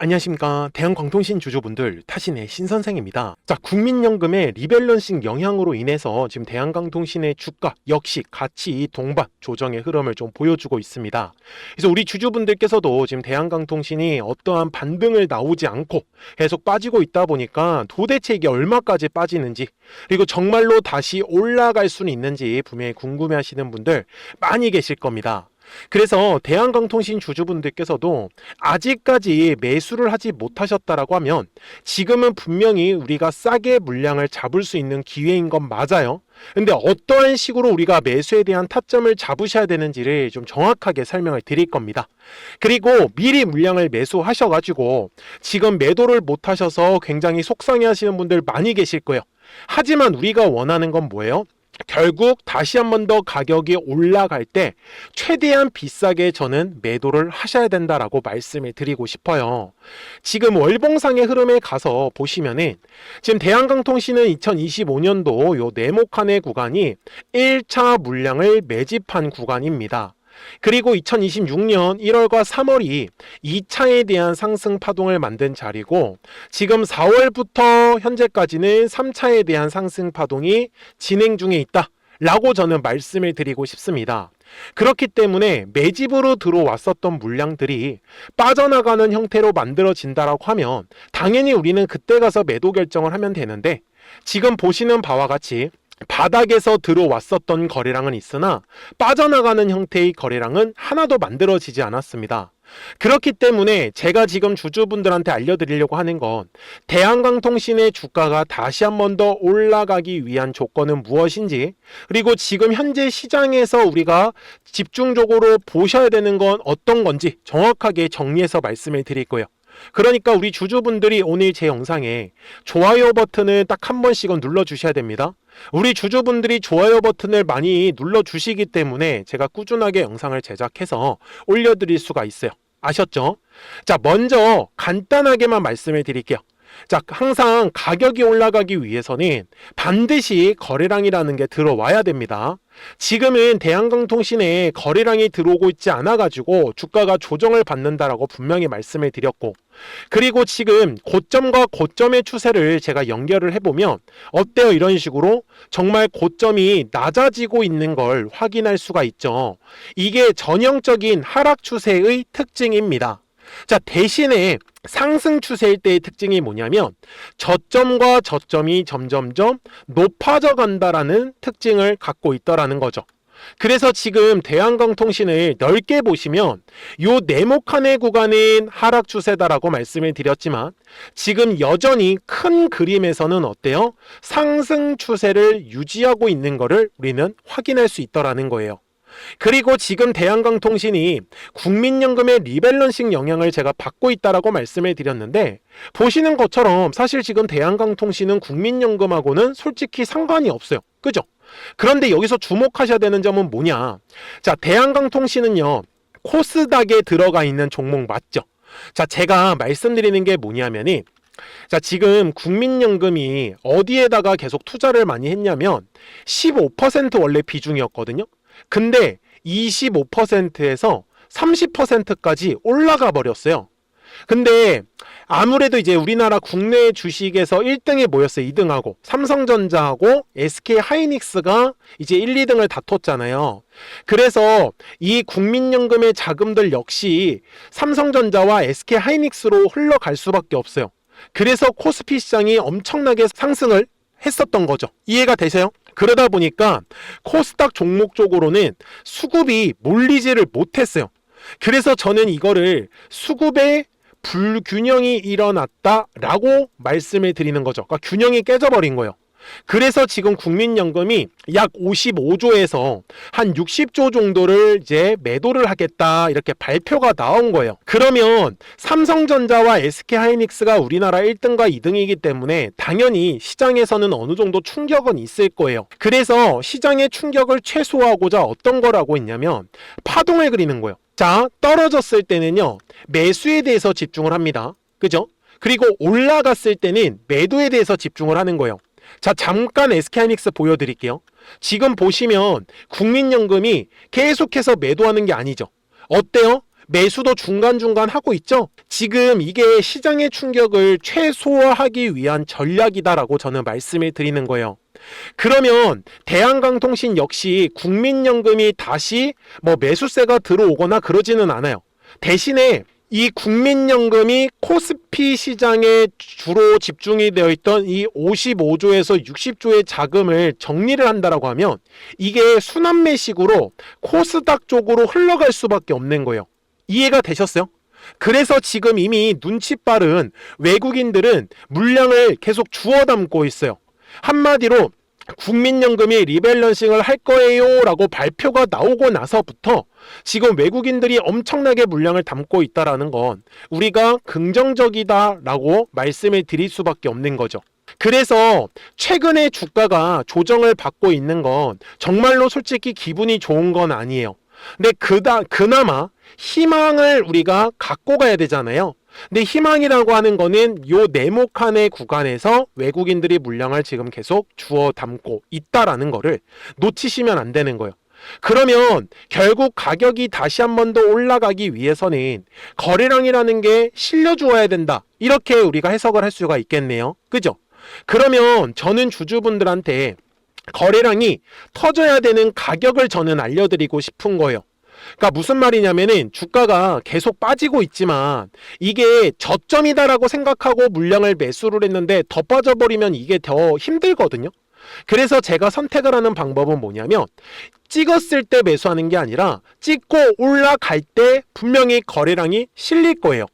안녕하십니까. 대한광통신 주주분들, 타신의 신선생입니다. 자, 국민연금의 리밸런싱 영향으로 인해서 지금 대한광통신의 주가 역시 같이 동반 조정의 흐름을 좀 보여주고 있습니다. 그래서 우리 주주분들께서도 지금 대한광통신이 어떠한 반등을 나오지 않고 계속 빠지고 있다 보니까 도대체 이게 얼마까지 빠지는지, 그리고 정말로 다시 올라갈 수는 있는지 분명히 궁금해 하시는 분들 많이 계실 겁니다. 그래서 대한광통신 주주분들께서도 아직까지 매수를 하지 못하셨다라고 하면 지금은 분명히 우리가 싸게 물량을 잡을 수 있는 기회인 건 맞아요. 근데 어떠한 식으로 우리가 매수에 대한 타점을 잡으셔야 되는지를 좀 정확하게 설명을 드릴 겁니다. 그리고 미리 물량을 매수하셔가지고 지금 매도를 못하셔서 굉장히 속상해 하시는 분들 많이 계실 거예요. 하지만 우리가 원하는 건 뭐예요? 결국 다시 한 번 더 가격이 올라갈 때 최대한 비싸게 저는 매도를 하셔야 된다라고 말씀을 드리고 싶어요. 지금 월봉상의 흐름에 가서 보시면은 지금 대한광통신은 2025년도 요 네모칸의 구간이 1차 물량을 매집한 구간입니다. 그리고 2026년 1월과 3월이 2차에 대한 상승 파동을 만든 자리고, 지금 4월부터 현재까지는 3차에 대한 상승 파동이 진행 중에 있다 라고 저는 말씀을 드리고 싶습니다. 그렇기 때문에 매집으로 들어왔었던 물량들이 빠져나가는 형태로 만들어진다라고 하면 당연히 우리는 그때 가서 매도 결정을 하면 되는데, 지금 보시는 바와 같이 바닥에서 들어왔었던 거래량은 있으나 빠져나가는 형태의 거래량은 하나도 만들어지지 않았습니다. 그렇기 때문에 제가 지금 주주분들한테 알려드리려고 하는 건, 대한광통신의 주가가 다시 한 번 더 올라가기 위한 조건은 무엇인지, 그리고 지금 현재 시장에서 우리가 집중적으로 보셔야 되는 건 어떤 건지 정확하게 정리해서 말씀을 드릴 거예요. 그러니까 우리 주주분들이 오늘 제 영상에 좋아요 버튼을 딱 한 번씩은 눌러주셔야 됩니다. 우리 주주분들이 좋아요 버튼을 많이 눌러주시기 때문에 제가 꾸준하게 영상을 제작해서 올려드릴 수가 있어요. 아셨죠? 자, 먼저 간단하게만 말씀을 드릴게요. 자, 항상 가격이 올라가기 위해서는 반드시 거래량이라는 게 들어와야 됩니다. 지금은 대한광통신에 거래량이 들어오고 있지 않아 가지고 주가가 조정을 받는다라고 분명히 말씀을 드렸고, 그리고 지금 고점과 고점의 추세를 제가 연결을 해보면 어때요? 이런 식으로 정말 고점이 낮아지고 있는 걸 확인할 수가 있죠. 이게 전형적인 하락 추세의 특징입니다. 자, 대신에 상승 추세일 때의 특징이 뭐냐면 저점과 저점이 점점점 높아져 간다라는 특징을 갖고 있더라는 거죠. 그래서 지금 대한광통신을 넓게 보시면 요 네모칸의 구간은 하락 추세다라고 말씀을 드렸지만, 지금 여전히 큰 그림에서는 어때요? 상승 추세를 유지하고 있는 거를 우리는 확인할 수 있더라는 거예요. 그리고 지금 대한광통신이 국민연금의 리밸런싱 영향을 제가 받고 있다라고 말씀을 드렸는데, 보시는 것처럼 사실 지금 대한광통신은 국민연금하고는 솔직히 상관이 없어요. 그죠? 그런데 여기서 주목하셔야 되는 점은 뭐냐? 자, 대한광통신은요, 코스닥에 들어가 있는 종목 맞죠? 자, 제가 말씀드리는 게 뭐냐면은, 자, 지금 국민연금이 어디에다가 계속 투자를 많이 했냐면 15% 원래 비중이었거든요. 근데 25%에서 30%까지 올라가 버렸어요. 근데 아무래도 이제 우리나라 국내 주식에서 1등에 뭐였어요? 2등하고 삼성전자하고 SK하이닉스가 이제 1, 2등을 다퉜잖아요. 그래서 이 국민연금의 자금들 역시 삼성전자와 SK하이닉스로 흘러갈 수밖에 없어요. 그래서 코스피 시장이 엄청나게 상승을 했었던 거죠. 이해가 되세요? 그러다 보니까 코스닥 종목 쪽으로는 수급이 몰리지를 못했어요. 그래서 저는 이거를 수급의 불균형이 일어났다라고 말씀을 드리는 거죠. 그러니까 균형이 깨져버린 거예요. 그래서 지금 국민연금이 약 55조에서 한 60조 정도를 이제 매도를 하겠다 이렇게 발표가 나온 거예요. 그러면 삼성전자와 SK하이닉스가 우리나라 1등과 2등이기 때문에 당연히 시장에서는 어느 정도 충격은 있을 거예요. 그래서 시장의 충격을 최소화하고자 어떤 거라고 했냐면 파동을 그리는 거예요. 자, 떨어졌을 때는요, 매수에 대해서 집중을 합니다. 그죠? 그리고 올라갔을 때는 매도에 대해서 집중을 하는 거예요. 자, 잠깐 SK하이닉스 보여드릴게요. 지금 보시면 국민연금이 계속해서 매도하는 게 아니죠. 어때요? 매수도 중간중간 하고 있죠. 지금 이게 시장의 충격을 최소화하기 위한 전략이다라고 저는 말씀을 드리는 거예요. 그러면 대한강통신 역시 국민연금이 다시 매수세가 들어오거나 그러지는 않아요. 대신에 이 국민연금이 코스피 시장에 주로 집중이 되어 있던 이 55조에서 60조의 자금을 정리를 한다라고 하면 이게 순환매식으로 코스닥 쪽으로 흘러갈 수밖에 없는 거예요. 이해가 되셨어요? 그래서 지금 이미 눈치 빠른 외국인들은 물량을 계속 주워 담고 있어요. 한마디로 국민연금이 리밸런싱을 할 거예요 라고 발표가 나오고 나서부터 지금 외국인들이 엄청나게 물량을 담고 있다는 건 우리가 긍정적이다 라고 말씀을 드릴 수밖에 없는 거죠. 그래서 최근에 주가가 조정을 받고 있는 건 정말로 솔직히 기분이 좋은 건 아니에요. 근데 그나마 희망을 우리가 갖고 가야 되잖아요. 근데 희망이라고 하는 거는 요 네모칸의 구간에서 외국인들이 물량을 지금 계속 주워 담고 있다라는 거를 놓치시면 안 되는 거예요. 그러면 결국 가격이 다시 한 번 더 올라가기 위해서는 거래량이라는 게 실려주어야 된다. 이렇게 우리가 해석을 할 수가 있겠네요. 그죠? 그러면 저는 주주분들한테 거래량이 터져야 되는 가격을 저는 알려드리고 싶은 거예요. 그러니까 무슨 말이냐면은 주가가 계속 빠지고 있지만 이게 저점이다라고 생각하고 물량을 매수를 했는데 더 빠져버리면 이게 더 힘들거든요. 그래서 제가 선택을 하는 방법은 뭐냐면 찍었을 때 매수하는 게 아니라 찍고 올라갈 때 분명히 거래량이 실릴 거예요.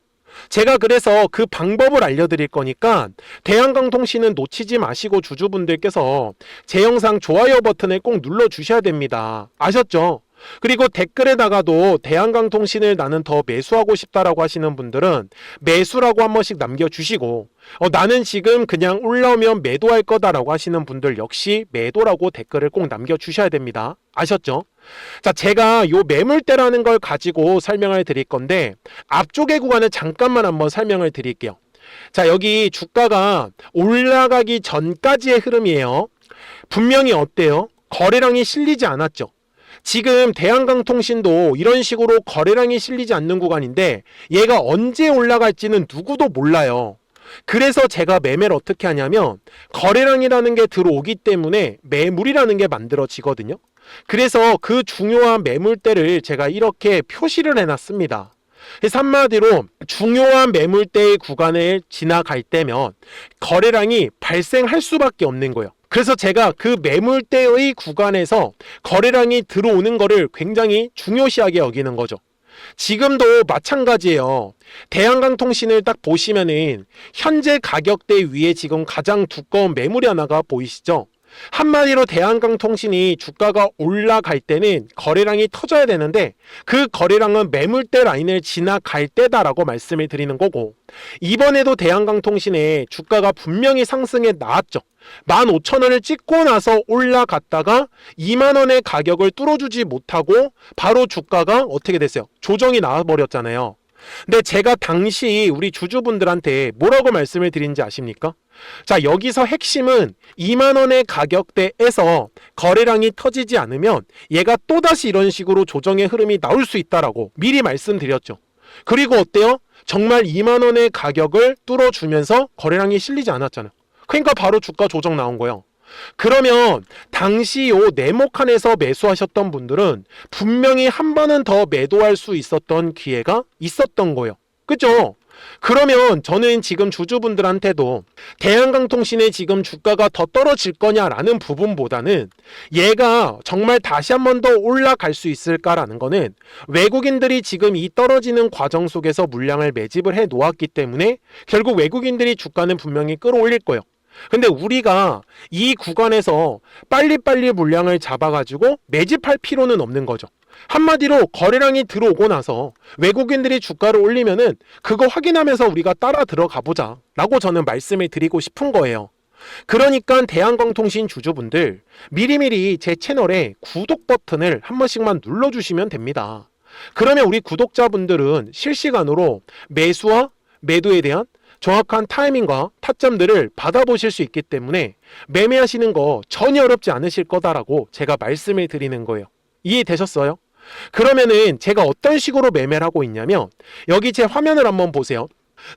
제가 그래서 그 방법을 알려드릴 거니까 대한강통신은 놓치지 마시고 주주분들께서 제 영상 좋아요 버튼을 꼭 눌러주셔야 됩니다. 아셨죠? 그리고 댓글에다가도 대한강통신을 나는 더 매수하고 싶다라고 하시는 분들은 매수라고 한 번씩 남겨주시고 나는 지금 그냥 올라오면 매도할 거다라고 하시는 분들 역시 매도라고 댓글을 꼭 남겨주셔야 됩니다. 아셨죠? 자, 제가 요 매물대라는 걸 가지고 설명을 드릴 건데 앞쪽의 구간을 잠깐만 한번 설명을 드릴게요. 자, 여기 주가가 올라가기 전까지의 흐름이에요. 분명히 어때요? 거래량이 실리지 않았죠. 지금 대한강통신도 이런 식으로 거래량이 실리지 않는 구간인데 얘가 언제 올라갈지는 누구도 몰라요. 그래서 제가 매매를 어떻게 하냐면 거래량이라는 게 들어오기 때문에 매물이라는 게 만들어지거든요. 그래서 그 중요한 매물대를 제가 이렇게 표시를 해놨습니다. 그래서 한마디로 중요한 매물대의 구간을 지나갈 때면 거래량이 발생할 수밖에 없는 거예요. 그래서 제가 그 매물대의 구간에서 거래량이 들어오는 거를 굉장히 중요시하게 여기는 거죠. 지금도 마찬가지예요. 대한강통신을 딱 보시면은 현재 가격대 위에 지금 가장 두꺼운 매물이 하나가 보이시죠? 한마디로 대한강통신이 주가가 올라갈 때는 거래량이 터져야 되는데 그 거래량은 매물대 라인을 지나갈 때다라고 말씀을 드리는 거고, 이번에도 대한강통신의 주가가 분명히 상승해 나왔죠. 15,000원을 찍고 나서 올라갔다가 20,000원의 가격을 뚫어주지 못하고 바로 주가가 어떻게 됐어요? 조정이 나와버렸잖아요. 근데 제가 당시 우리 주주분들한테 뭐라고 말씀을 드린지 아십니까? 자, 여기서 핵심은 20,000원의 가격대에서 거래량이 터지지 않으면 얘가 또다시 이런 식으로 조정의 흐름이 나올 수 있다라고 미리 말씀드렸죠. 그리고 어때요? 정말 20,000원의 가격을 뚫어주면서 거래량이 실리지 않았잖아요. 그러니까 바로 주가 조정 나온 거예요. 그러면 당시 요 네모칸에서 매수하셨던 분들은 분명히 한 번은 더 매도할 수 있었던 기회가 있었던 거예요. 그죠? 그러면 저는 지금 주주분들한테도 대한강통신의 지금 주가가 더 떨어질 거냐라는 부분보다는 얘가 정말 다시 한 번 더 올라갈 수 있을까라는 거는 외국인들이 지금 이 떨어지는 과정 속에서 물량을 매집을 해 놓았기 때문에 결국 외국인들이 주가는 분명히 끌어올릴 거예요. 근데 우리가 이 구간에서 빨리빨리 물량을 잡아가지고 매집할 필요는 없는 거죠. 한마디로 거래량이 들어오고 나서 외국인들이 주가를 올리면은 그거 확인하면서 우리가 따라 들어가 보자 라고 저는 말씀을 드리고 싶은 거예요. 그러니까 대한강통신 주주분들 미리미리 제 채널에 구독 버튼을 한 번씩만 눌러주시면 됩니다. 그러면 우리 구독자분들은 실시간으로 매수와 매도에 대한 정확한 타이밍과 타점들을 받아보실 수 있기 때문에 매매하시는 거 전혀 어렵지 않으실 거다라고 제가 말씀을 드리는 거예요. 이해되셨어요? 그러면은 제가 어떤 식으로 매매를 하고 있냐면 여기 제 화면을 한번 보세요.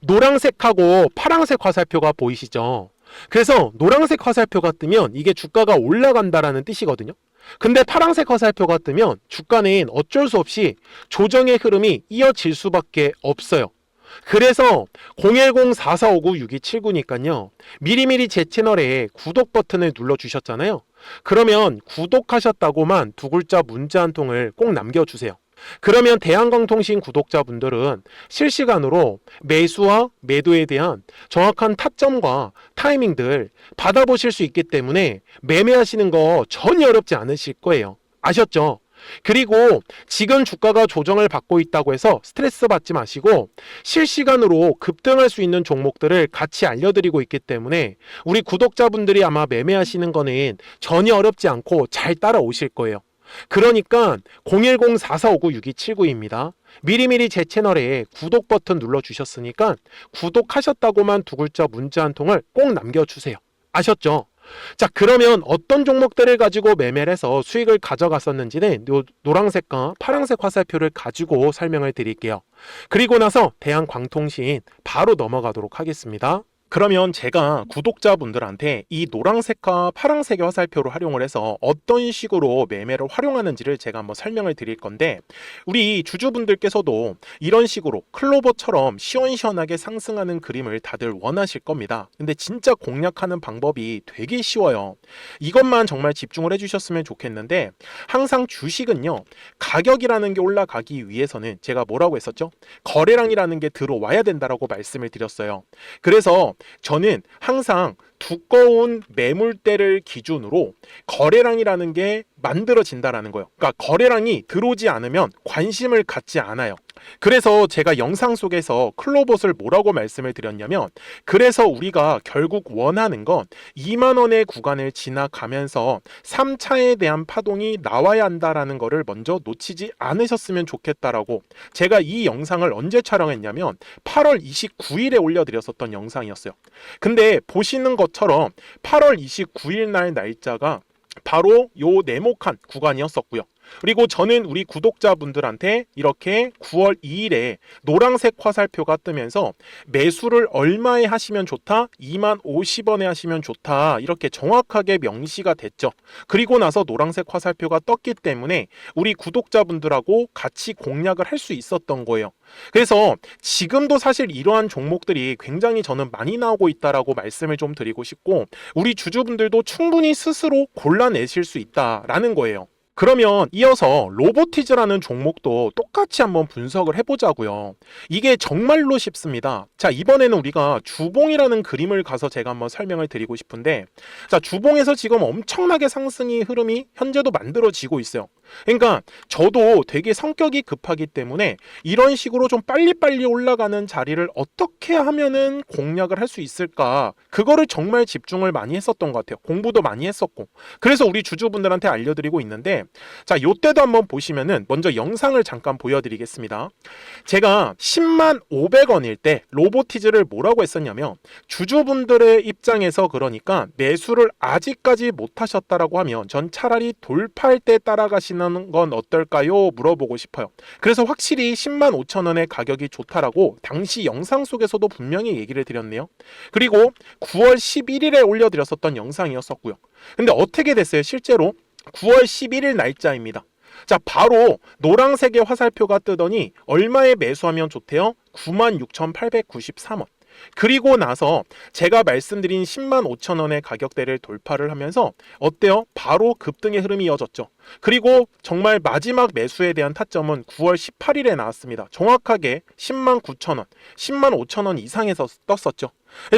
노란색하고 파란색 화살표가 보이시죠? 그래서 노란색 화살표가 뜨면 이게 주가가 올라간다라는 뜻이거든요. 근데 파란색 화살표가 뜨면 주가는 어쩔 수 없이 조정의 흐름이 이어질 수밖에 없어요. 그래서 010-4459-6279니까요. 미리미리 제 채널에 구독 버튼을 눌러주셨잖아요. 그러면 구독하셨다고만 두 글자 문자 한 통을 꼭 남겨주세요. 그러면 대한광통신 구독자분들은 실시간으로 매수와 매도에 대한 정확한 타점과 타이밍들 받아보실 수 있기 때문에 매매하시는 거 전혀 어렵지 않으실 거예요. 아셨죠? 그리고 지금 주가가 조정을 받고 있다고 해서 스트레스 받지 마시고 실시간으로 급등할 수 있는 종목들을 같이 알려드리고 있기 때문에 우리 구독자분들이 아마 매매하시는 거는 전혀 어렵지 않고 잘 따라오실 거예요. 그러니까 010-4459-6279입니다. 미리미리 제 채널에 구독 버튼 눌러주셨으니까 구독하셨다고만 두 글자 문자 한 통을 꼭 남겨주세요. 아셨죠? 자, 그러면 어떤 종목들을 가지고 매매를 해서 수익을 가져갔었는지는 노란색과 파란색 화살표를 가지고 설명을 드릴게요. 그리고 나서 대한광통신 바로 넘어가도록 하겠습니다. 그러면 제가 구독자분들한테 이 노란색과 파란색의 화살표를 활용을 해서 어떤 식으로 매매를 활용하는지를 제가 한번 설명을 드릴 건데, 우리 주주분들께서도 이런 식으로 클로버처럼 시원시원하게 상승하는 그림을 다들 원하실 겁니다. 근데 진짜 공략하는 방법이 되게 쉬워요. 이것만 정말 집중을 해주셨으면 좋겠는데, 항상 주식은요, 가격이라는 게 올라가기 위해서는 제가 뭐라고 했었죠? 거래량이라는 게 들어와야 된다라고 말씀을 드렸어요. 그래서 저는 항상 두꺼운 매물대를 기준으로 거래량이라는 게 만들어진다라는 거예요. 그러니까 거래량이 들어오지 않으면 관심을 갖지 않아요. 그래서 제가 영상 속에서 클로봇을 뭐라고 말씀을 드렸냐면, 그래서 우리가 결국 원하는 건 2만 원의 구간을 지나가면서 3차에 대한 파동이 나와야 한다라는 거를 먼저 놓치지 않으셨으면 좋겠다라고, 제가 이 영상을 언제 촬영했냐면 8월 29일에 올려드렸었던 영상이었어요. 근데 보시는 것처럼 8월 29일 날 날짜가 바로 요 네모칸 구간이었었고요. 그리고 저는 우리 구독자분들한테 이렇게 9월 2일에 노란색 화살표가 뜨면서 매수를 얼마에 하시면 좋다? 2만 50원에 하시면 좋다. 이렇게 정확하게 명시가 됐죠. 그리고 나서 노란색 화살표가 떴기 때문에 우리 구독자분들하고 같이 공략을 할 수 있었던 거예요. 그래서 지금도 사실 이러한 종목들이 굉장히 저는 많이 나오고 있다라고 말씀을 좀 드리고 싶고, 우리 주주분들도 충분히 스스로 골라내실 수 있다라는 거예요. 그러면 이어서 로보티즈라는 종목도 똑같이 한번 분석을 해보자고요. 이게 정말로 쉽습니다. 자, 이번에는 우리가 주봉이라는 그림을 가서 제가 한번 설명을 드리고 싶은데, 자, 주봉에서 지금 엄청나게 상승이 흐름이 현재도 만들어지고 있어요. 그러니까 저도 되게 성격이 급하기 때문에 이런 식으로 좀 빨리빨리 올라가는 자리를 어떻게 하면은 공략을 할 수 있을까, 그거를 정말 집중을 많이 했었던 것 같아요. 공부도 많이 했었고. 그래서 우리 주주분들한테 알려드리고 있는데, 자, 요때도 한번 보시면은 먼저 영상을 잠깐 보여드리겠습니다. 제가 10만 500원일 때 로보티즈를 뭐라고 했었냐면, 주주분들의 입장에서 그러니까 매수를 아직까지 못 하셨다라고 하면 전 차라리 돌파할 때 따라가시는 건 어떨까요? 물어보고 싶어요. 그래서 확실히 10만 5천 원의 가격이 좋다라고 당시 영상 속에서도 분명히 얘기를 드렸네요. 그리고 9월 11일에 올려드렸었던 영상이었었고요. 근데 어떻게 됐어요? 실제로 9월 11일 날짜입니다. 자, 바로 노란색의 화살표가 뜨더니 얼마에 매수하면 좋대요? 96,893원. 그리고 나서 제가 말씀드린 10만 5천 원의 가격대를 돌파를 하면서 어때요? 바로 급등의 흐름이 이어졌죠. 그리고 정말 마지막 매수에 대한 타점은 9월 18일에 나왔습니다. 정확하게 10만 9천 원, 10만 5천 원 이상에서 떴었죠.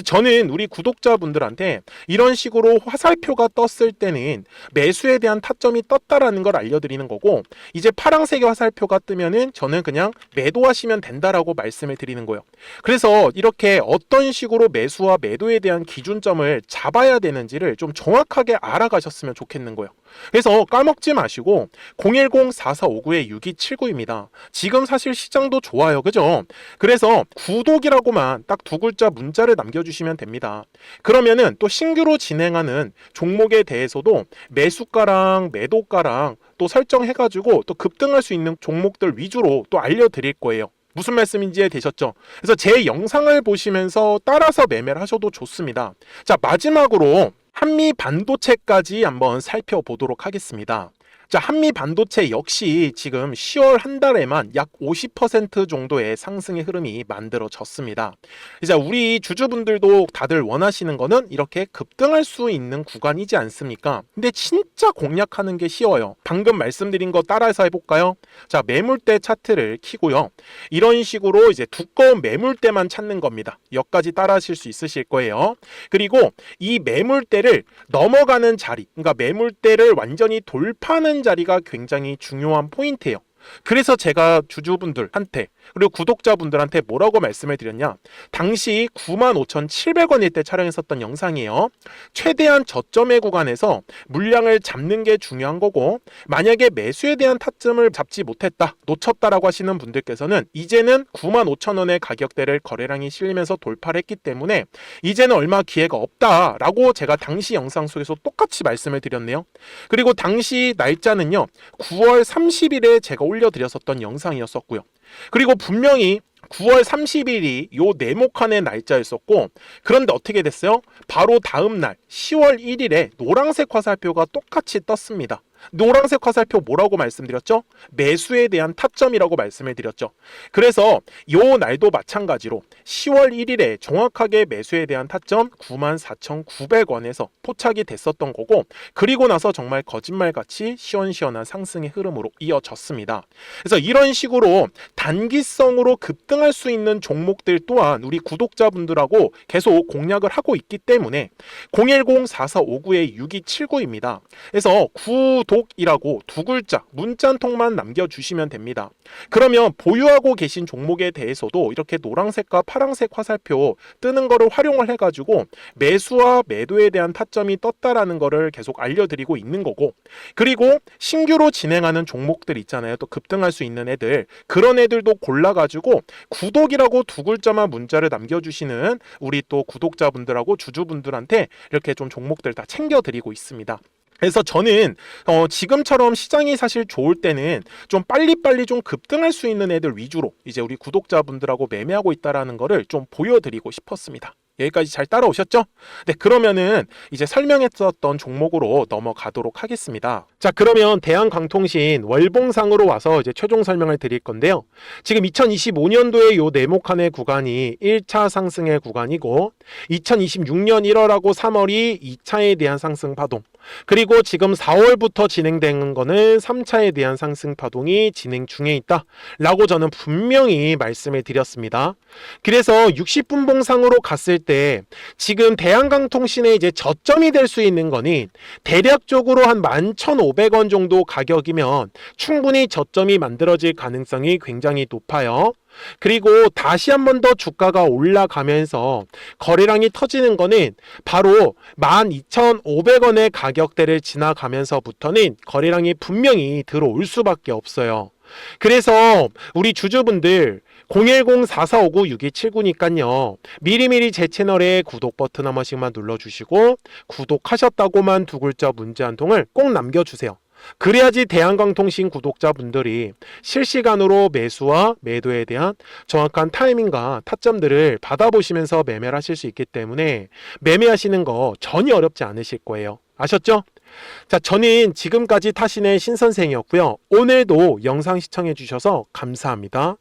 저는 우리 구독자분들한테 이런 식으로 화살표가 떴을 때는 매수에 대한 타점이 떴다라는 걸 알려드리는 거고, 이제 파란색의 화살표가 뜨면은 저는 그냥 매도하시면 된다라고 말씀을 드리는 거예요. 그래서 이렇게 어떤 식으로 매수와 매도에 대한 기준점을 잡아야 되는지를 좀 정확하게 알아가셨으면 좋겠는 거예요. 그래서 까먹지 마시고 010-4459-6279입니다. 지금 사실 시장도 좋아요. 그죠? 그래서 구독이라고만 딱 두 글자 문자를 남겨주시면 됩니다. 그러면은 또 신규로 진행하는 종목에 대해서도 매수가랑 매도가랑 또 설정해가지고 또 급등할 수 있는 종목들 위주로 또 알려드릴 거예요. 무슨 말씀인지 되셨죠? 그래서 제 영상을 보시면서 따라서 매매를 하셔도 좋습니다. 자, 마지막으로 한미 반도체까지 한번 살펴보도록 하겠습니다. 자, 한미 반도체 역시 지금 10월 한 달에만 약 50% 정도의 상승의 흐름이 만들어졌습니다. 이제 우리 주주분들도 다들 원하시는 거는 이렇게 급등할 수 있는 구간이지 않습니까? 근데 진짜 공략하는 게 쉬워요. 방금 말씀드린 거 따라서 해볼까요? 자, 매물대 차트를 키고요. 이런 식으로 이제 두꺼운 매물대만 찾는 겁니다. 여기까지 따라 하실 수 있으실 거예요. 그리고 이 매물대를 넘어가는 자리, 그러니까 매물대를 완전히 돌파하는 자리가 굉장히 중요한 포인트예요. 그래서 제가 주주분들한테 그리고 구독자분들한테 뭐라고 말씀을 드렸냐, 당시 95,700원일 때 촬영했었던 영상이에요. 최대한 저점의 구간에서 물량을 잡는 게 중요한 거고, 만약에 매수에 대한 타점을 잡지 못했다, 놓쳤다라고 하시는 분들께서는 이제는 95,000원의 가격대를 거래량이 실리면서 돌파를 했기 때문에 이제는 얼마 기회가 없다라고 제가 당시 영상 속에서 똑같이 말씀을 드렸네요. 그리고 당시 날짜는요, 9월 30일에 제가 올려드렸었던 영상이었었고요. 그리고 분명히 9월 30일이 요 네모칸의 날짜였었고, 그런데 어떻게 됐어요? 바로 다음 날 10월 1일에 노란색 화살표가 똑같이 떴습니다. 노란색 화살표 뭐라고 말씀드렸죠? 매수에 대한 타점이라고 말씀을 드렸죠. 그래서 요 날도 마찬가지로 10월 1일에 정확하게 매수에 대한 타점 94,900원에서 포착이 됐었던 거고, 그리고 나서 정말 거짓말같이 시원시원한 상승의 흐름으로 이어졌습니다. 그래서 이런 식으로 단기성으로 급등할 수 있는 종목들 또한 우리 구독자분들하고 계속 공략을 하고 있기 때문에 010-4459-6279입니다. 그래서 구독이라고 두 글자 문자 한 통만 남겨주시면 됩니다. 그러면 보유하고 계신 종목에 대해서도 이렇게 노란색과 파란색 화살표 뜨는 거를 활용을 해가지고 매수와 매도에 대한 타점이 떴다라는 거를 계속 알려드리고 있는 거고, 그리고 신규로 진행하는 종목들 있잖아요. 또 급등할 수 있는 애들, 그런 애들도 골라가지고 구독이라고 두 글자만 문자를 남겨주시는 우리 또 구독자분들하고 주주분들한테 이렇게 좀 종목들 다 챙겨드리고 있습니다. 그래서 저는 지금처럼 시장이 사실 좋을 때는 좀 빨리빨리 좀 급등할 수 있는 애들 위주로 이제 우리 구독자분들하고 매매하고 있다라는 거를 좀 보여드리고 싶었습니다. 여기까지 잘 따라오셨죠? 네, 그러면은 이제 설명했었던 종목으로 넘어가도록 하겠습니다. 자, 그러면 대한광통신 월봉상으로 와서 이제 최종 설명을 드릴 건데요. 지금 2025년도에 요 네모칸의 구간이 1차 상승의 구간이고, 2026년 1월하고 3월이 2차에 대한 상승 파동, 그리고 지금 4월부터 진행되는 거는 3차에 대한 상승 파동이 진행 중에 있다 라고 저는 분명히 말씀을 드렸습니다. 그래서 60분 봉상으로 갔을 때 지금 대한광통신의 이제 저점이 될 수 있는 거는 대략적으로 한 11,500원 정도 가격이면 충분히 저점이 만들어질 가능성이 굉장히 높아요. 그리고 다시 한 번 더 주가가 올라가면서 거래량이 터지는 거는 바로 12,500원의 가격대를 지나가면서부터는 거래량이 분명히 들어올 수밖에 없어요. 그래서 우리 주주분들 010-4459-6279니까요. 미리미리 제 채널에 구독 버튼 한 번씩만 눌러주시고 구독하셨다고만 두 글자 문자 한 통을 꼭 남겨주세요. 그래야지 대한광통신 구독자분들이 실시간으로 매수와 매도에 대한 정확한 타이밍과 타점들을 받아보시면서 매매를 하실 수 있기 때문에 매매하시는 거 전혀 어렵지 않으실 거예요. 아셨죠? 자, 저는 지금까지 타신의 신선생이었고요. 오늘도 영상 시청해 주셔서 감사합니다.